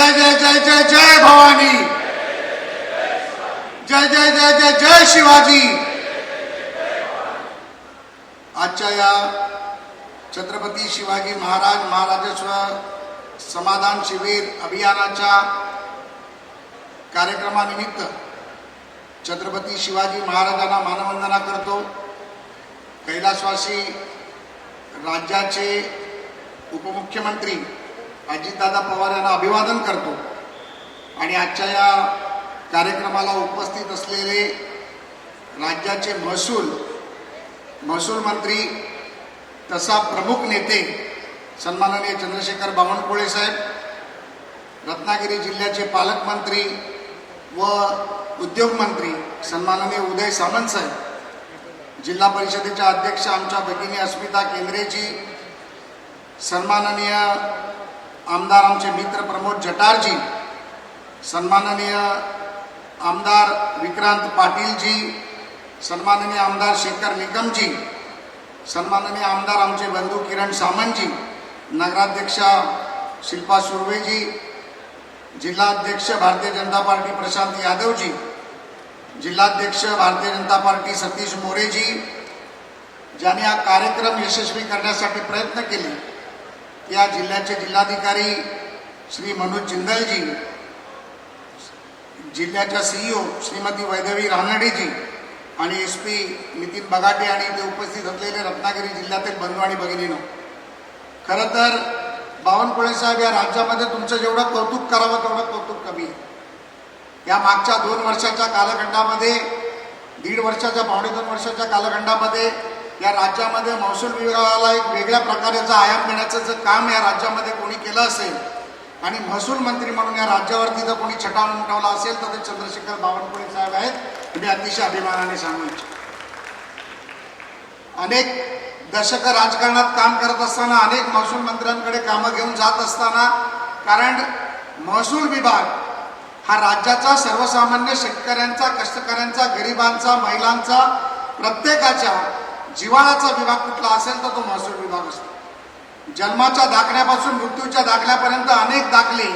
जय जय जय जय जय भवानी, जय जय जय जय जय शिवाजी। आजच्या या छत्रपती शिवाजी महाराजस्व समाधान शिबिर अभियानाच्या कार्यक्रमानिमित्त छत्रपती शिवाजी महाराजांना मानवंदना करतो। कैलासवासी राज्याचे उपमुख्यमंत्री अजितदादा पवार यांना अभिवादन करतो आणि आजच्या या कार्यक्रमाला उपस्थित असलेले राज्याचे महसूल मंत्री तसा प्रमुख नेते सन्माननीय चंद्रशेखर बावनकुळे साहेब, रत्नागिरी जिल्ह्याचे पालकमंत्री व उद्योग मंत्री सन्माननीय उदय सामंत साहेब, जिल्हा परिषदेच्या अध्यक्ष आमच्या भगिनी अस्मिता केंद्रेजी, सन्माननीय आमदार आमचे मित्र प्रमोद जटारजी, सन्माननीय आमदार विक्रांत पाटीलजी, सन्माननीय आमदार शेखर निकमजी, सन्माननीय आमदार आमचे बंधू किरण सामंतजी, नगराध्यक्षा शिल्पा सुर्वेजी, जिल्हाध्यक्ष भारतीय जनता पार्टी प्रशांत यादवजी, जिल्हाध्यक्ष भारतीय जनता पार्टी सतीश मोरेजी, ज्यांनी हा कार्यक्रम यशस्वी करण्यासाठी प्रयत्न केले, या जिल्ह्याचे जिल्हाधिकारी श्री मनोज जिंदलजी, जिल्ह्याच्या सीईओ श्रीमती वैदेवी रानडेजी आणि SP नितीन बगाटे आणि इथे उपस्थित असलेले रत्नागिरी जिल्ह्यातील बंधू आणि भगिनींनो, खरं तर बावनकुळे साहेब, या राज्यामध्ये तुमचं जेवढं कौतुक करावं तेवढं कौतुक कमी आहे। या मागच्या 2 वर्षाच्या कालखंडामध्ये, 1.5 वर्षाच्या 2.5 वर्षाच्या कालखंडामध्ये या राज्यामध्ये महसूल विभागाला एक वेगळ्या प्रकारचा आयाम देण्याचं जर काम या राज्यामध्ये कोणी केलं असेल आणि महसूल मंत्री म्हणून या राज्यावरती जर कोणी छटा उमटवला असेल तर ते चंद्रशेखर बावनकुळे साहेब आहेत। मी अतिशय अभिमानाने सांगू इच्छितो। अनेक दशक राजकारणात काम करत असताना, अनेक महसूल मंत्र्यांकडे कामं घेऊन जात असताना, कारण महसूल विभाग हा राज्याचा सर्वसामान्य शेतकऱ्यांचा, कष्टकऱ्यांचा, गरिबांचा, महिलांचा, प्रत्येकाच्या जिव्हाळ्याचा विभाग कुठला असेल तर तो महसूल विभाग असतो। जन्माच्या दाखल्यापासून मृत्यूच्या दाखल्यापर्यंत अनेक दाखले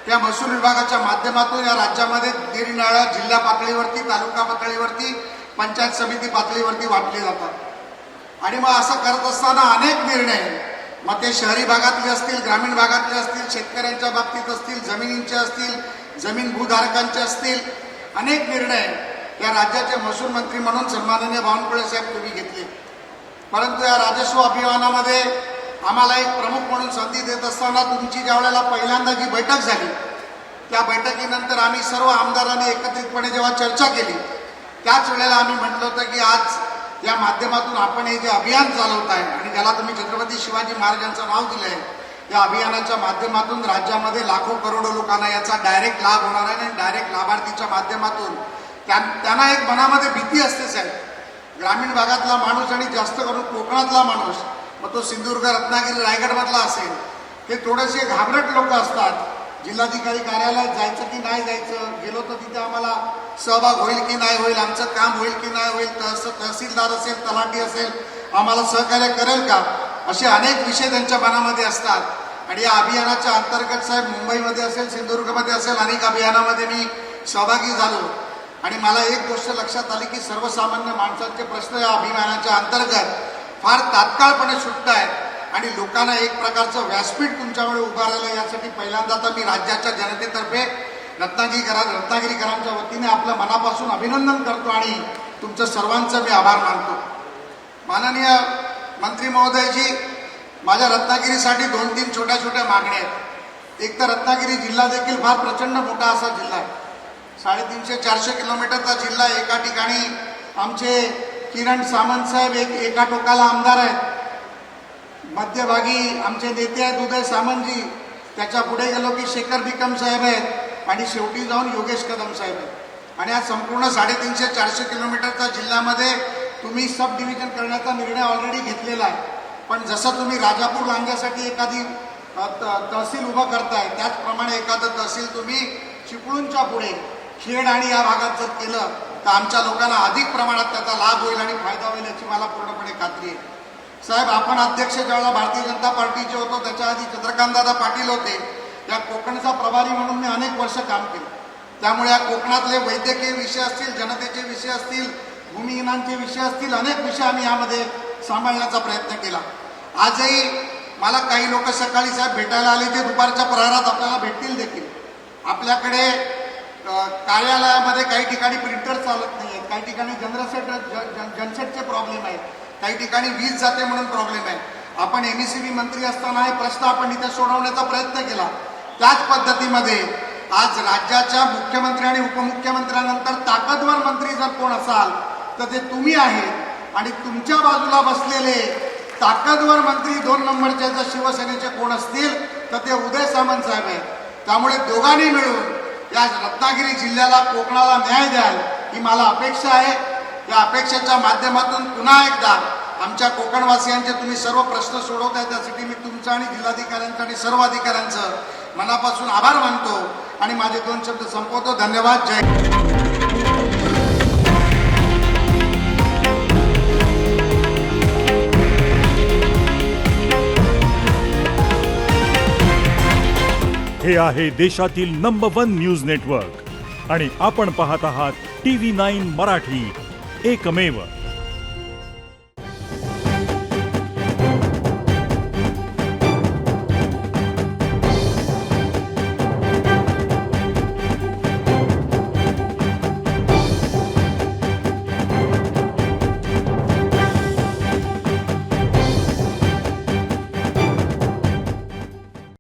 या महसूल विभागाच्या माध्यमातून या राज्यामध्ये निरनिराळ्या जिल्हा पातळीवरती, तालुका पातळीवरती, पंचायत समिती पातळीवरती वाटले जातात। आणि मग असं करत असताना अनेक निर्णय, मग ते शहरी भागातले असतील, ग्रामीण भागातले असतील, शेतकऱ्यांच्या बाबतीत असतील, जमिनींचे असतील, जमीन भूधारकांचे असतील, अनेक निर्णय या राज्याचे महसूल मंत्री म्हणून सन्माननीय बावनकुळे साहेब तुम्ही घेतले। परंतु या राजस्व अभियानामध्ये आम्हाला एक प्रमुख म्हणून संधी देत असताना तुमची ज्या वेळेला पहिल्यांदा जी बैठक झाली, त्या बैठकीनंतर आम्ही सर्व आमदारांनी एकत्रितपणे जेव्हा चर्चा केली, त्याच वेळेला आम्ही म्हटलं होतं की आज या माध्यमातून आपण हे जे अभियान चालवत आहे आणि ज्याला तुम्ही छत्रपती शिवाजी महाराजांचं नाव दिलं आहे, या अभियानाच्या माध्यमातून राज्यामध्ये लाखो करोडो लोकांना याचा डायरेक्ट लाभ होणार आहे आणि डायरेक्ट लाभार्थीच्या माध्यमातून त्यांना एक मनामध्ये भीती असते साहेब, ग्रामीण भागातला माणूस आणि जास्त करून कोकणातला माणूस, मग तो सिंधुदुर्ग, रत्नागिरी, रायगडमधला असेल, हे थोडेसे घाबरट लोक असतात। जिल्हाधिकारी कार्यालयात जायचं की नाही जायचं, गेलो तर तिथे आम्हाला सहभाग होईल की नाही होईल, आमचं काम होईल की नाही होईल, तहसीलदार असेल, तलाठी असेल, आम्हाला सहकार्य करेल का, असे अनेक विषय त्यांच्या मनामध्ये असतात। आणि या अभियानाच्या अंतर्गत साहेब मुंबईमध्ये असेल, सिंधुदुर्गमध्ये असेल, अनेक अभियानामध्ये मी सहभागी झालो आणि मला एक गोष्ट लक्षात आली की सर्वसामान्य माणसांचे प्रश्न या अभियानाच्या अंतर्गत फार तात्काळपणे सुटत आहेत आणि लोकांना एक प्रकारचं व्यासपीठ तुमच्यामुळे उभारलं। यासाठी पहिल्यांदा तर मी राज्याच्या जनतेतर्फे रत्नागिरीकरांच्या वतीने आपलं मनापासून अभिनंदन करतो आणि तुमचं सर्वांचं मी आभार मानतो। माननीय मंत्री महोदयजी, माझ्या रत्नागिरीसाठी 2-3 छोट्या मागण्या आहेत। एक तर रत्नागिरी जिल्हा देखील फार प्रचंड मोठा असा जिल्हा आहे, 350-400 किलोमीटरचा जिल्हा। एका ठिकाणी आमचे किरण सामंत साहेब एका टोकाला आमदार आहेत, मध्यभागी आमचे नेते आहेत उदय सामंतजी, त्याच्या पुढे गेलो की शेखर निकम साहेब आहेत आणि शेवटी जाऊन योगेश कदम साहेब आहेत। आणि या संपूर्ण 350-400 किलोमीटरच्या जिल्ह्यामध्ये तुम्ही सब डिव्हिजन करण्याचा निर्णय ऑलरेडी घेतलेला आहे। पण जसं तुम्ही राजापूर लांजासाठी एखादी तहसील उभं करताय, त्याचप्रमाणे एखादं तहसील तुम्ही चिपळूणच्या पुढे खेड आणि या भागात जर केलं तर आमच्या लोकांना अधिक प्रमाणात त्याचा लाभ होईल आणि फायदा होईल याची मला पूर्णपणे खात्री आहे। साहेब, आपण अध्यक्ष ज्यावेळेला भारतीय जनता पार्टीचे होतो त्याच्या आधी चंद्रकांतदादा पाटील होते, या कोकणचा प्रभारी म्हणून मी अनेक वर्ष काम केलं. त्यामुळे या कोकणातले वैद्यकीय विषय असतील, जनतेचे विषय असतील, भूमिहीनांचे विषय असतील, अनेक विषय आम्ही यामध्ये सांभाळण्याचा प्रयत्न केला. आजही मला काही लोक सकाळी साहेब भेटायला आले, ते दुपारच्या प्रहारात आपल्याला भेटतील देखील. आपल्याकडे कार्यालयामध्ये काही ठिकाणी प्रिंटर चालत नाही आहेत, काही ठिकाणी जनसेटचे प्रॉब्लेम आहेत, काही ठिकाणी वीज जाते म्हणून प्रॉब्लेम आहे. आपण MSCB मंत्री असताना हे प्रश्न आपण इथे सोडवण्याचा प्रयत्न केला. त्याच पद्धतीमध्ये आज राज्याच्या मुख्यमंत्री आणि उपमुख्यमंत्र्यांनंतर ताकदवर मंत्री जर कोण असाल तर ते तुम्ही आहेत. आणि तुमच्या बाजूला बसलेले ताकदवर मंत्री 2 नंबरचे जर शिवसेनेचे कोण असतील तर ते उदय सामंत साहेब आहेत. त्यामुळे दोघांनी मिळून या रत्नागिरी जिल्ह्याला, कोकणाला न्याय द्याल ही मला अपेक्षा आहे. या अपेक्षेच्या माध्यमातून पुन्हा एकदा आमच्या कोकणवासियांचे तुम्ही सर्व प्रश्न सोडवताय, त्यासाठी मी तुमचं आणि जिल्हाधिकाऱ्यांचं आणि सर्व अधिकाऱ्यांचं मनापासून आभार मानतो आणि माझे 2 शब्द संपवतो. धन्यवाद. जय. हे आहे देशातील नंबर 1 न्यूज नेटवर्क आणि आपण पाहत आहात TV9 मराठी, एकमेव.